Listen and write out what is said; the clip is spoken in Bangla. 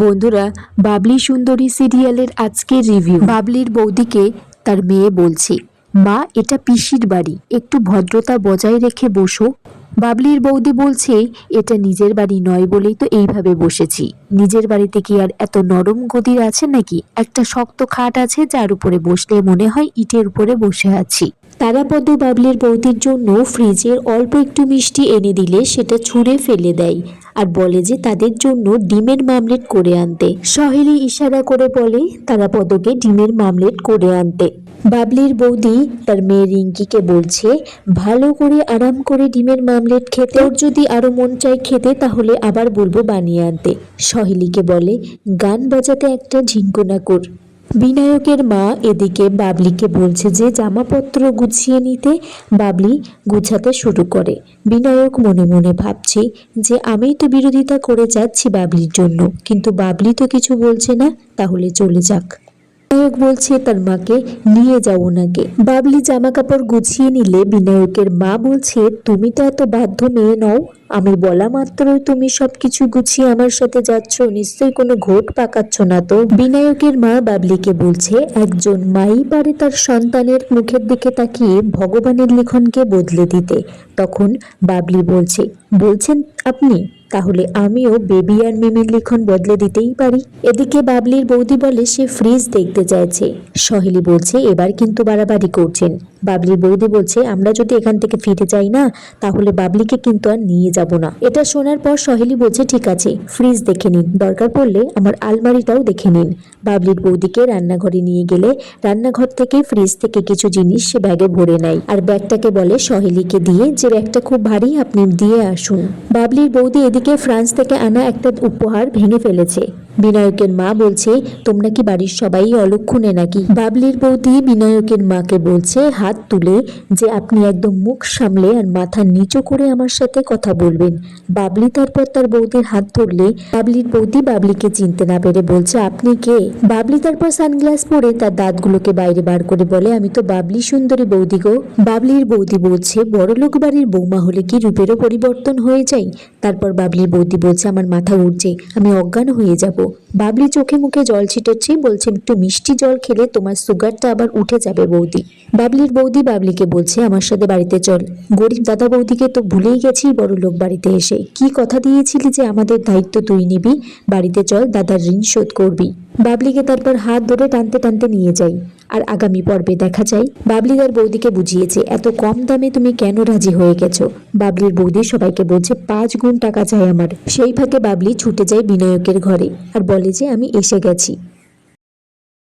বন্ধুরা, বাবলি সুন্দরী সিরিয়ালের আজকের রিভিউ। বাবলির বৌদিকে তার মেয়ে বলছে, মা এটা পিসির বাড়ি, একটু ভদ্রতা বজায় রেখে বসো। বাবলির বৌদি বলছে, এটা নিজের বাড়ি নয় বলেই তো এইভাবে বসেছি। নিজের বাড়িতে কি আর এত নরম গদির আছে নাকি? একটা শক্ত খাট আছে যার উপরে বসলে মনে হয় ইটের উপরে বসে আছি। তারাপদ বাবলির বৌদির জন্য ফ্রিজের অল্প একটু মিষ্টি এনে দিলে সেটা ছুঁড়ে ফেলে দেয় আর বলে যে তাদের জন্য ডিমের মামলেট করে আনতে। সহেলি ইশারা করে বলে তারাপদকে ডিমের মামলেট করে আনতে। বাবলির বৌদি তার মেয়ে রিঙ্কিকে বলছে, ভালো করে আরাম করে ডিমের মামলেট খেতে, ওর যদি আরো মন চায় খেতে তাহলে আবার বলবো বানিয়ে আনতে। সহেলিকে বলে, গান বাজাতে একটা ঝিঙ্কনা কর। বিনায়কের মা এদিকে বাবলিকে বলছে যে জামাপত্র গুছিয়ে নিতে। বাবলি গুছাতে শুরু করে। বিনায়ক মনে মনে ভাবছে যে আমিই তো বিরোধিতা করে যাচ্ছি বাবলির জন্য, কিন্তু বাবলি তো কিছু বলছে না, তাহলে চলে যাক। বিনায়ক বলছে তার মাকে নিয়ে যাও ওনাকে। বাবলি জামা কাপড় গুছিয়ে নিলে বিনায়কের মা বলছে, তুমি তো এত বাধ্য মেয়ে নও, আমি বলা মাত্রই তুমি সবকিছু গুছিয়ে আমার সাথে যাচ্ছ, নিশ্চয়ই কোনো ঘোট পাকাচ্ছ না তো। বিনায়কের মা বাবলিকে বলছে, একজন মাই পারে তার সন্তানের মুখের দিকে তাকিয়ে ভগবানের লিখনকে বদলে দিতে। তখন বাবলি বলছেন আপনি, তাহলে আমিও বেবি আর মিমির লিখন বদলে দিতেই পারি। এদিকে বাবলির বৌদি বলে সে ফ্রিজ দেখতে চাইছে। সহেলি বলছে, এবার কিন্তু বাড়াবাড়ি করছেন। বাবলির বৌদি বলছে, আমরা যদি এখান থেকে ফিরে যাই না তাহলে বাবলিকে কিন্তু আর নিয়ে যাব না। এটা শোনার পর সহেলি বলছে, ঠিক আছে ফ্রিজ দেখে নিন, দরকার পড়লে আমার আলমারিটাও দেখে নিন। বাবলির বৌদিকে রান্নাঘরে নিয়ে গেলে রান্নাঘর থেকে ফ্রিজ থেকে কিছু জিনিস সে ব্যাগে ভরে নেয় আর ব্যাগটাকে বলে সহেলিকে দিয়ে যে ব্যাগটা খুব ভারী, আপনি দিয়ে আসুন। বাবলির বৌদি এদিকে ফ্রান্স থেকে আনা একটা উপহার ভেঙে ফেলেছে। বিনায়কের মা বলছে, তোমরা কি বাড়ির সবাই অলক্ষণে নাকি? বাবলির বৌদি বিনায়কের মাকে বলছে হাত তুলে যে আপনি একদম মুখ সামলে আর মাথা নিচু করে আমার সাথে কথা বলবেন। বাবলি তারপর তার বৌদির হাত ধরলে বাবলির বৌদি বাবলিকে চিনতে না পেরে বলছে, আপনি কে? বাবলি তারপর সানগ্লাস পরে তার দাঁতগুলোকে বাইরে বার করে বলে, আমি তো বাবলি সুন্দরী বৌদি গো। বাবলির বৌদি বলছে, বড়লোক বাড়ির বৌমা হলে কি রূপেরও পরিবর্তন হয়ে যায়? তারপর বাবলির বৌদি বলছে, আমার মাথা উঠছে, আমি অজ্ঞান হয়ে যাব। বাবলি চোখে মুখে জল ছিটাচ্ছে, বলছে একটু মিষ্টি জল খেলে তোমার সুগারটা আবার উঠে যাবে বৌদি। বাবলির বৌদি বাবলিকে বলছে, আমার সাথে বাড়িতে চল। গরিব দাদা বৌদিকে তো ভুলেই গেছি বড় লোক বাড়িতে এসে। কি কথা দিয়েছিলি যে আমাদের দায়িত্ব তুই নিবি? বাড়িতে চল, দাদার ঋণ শোধ করবি। বাবলিকে তারপর হাত ধরে টানতে টানতে নিয়ে যাই। আর আগামী পর্বে দেখা যায় বাবলি তার বৌদিকে বুঝিয়েছে এত কম দামে তুমি কেন রাজি হয়ে গেছো। বাবলির বৌদি সবাইকে বলছে 5 গুণ টাকা চাই আমার। সেই ফাঁকে বাবলি ছুটে যায় বিনায়কের ঘরে আর বলে যে আমি এসে গেছি।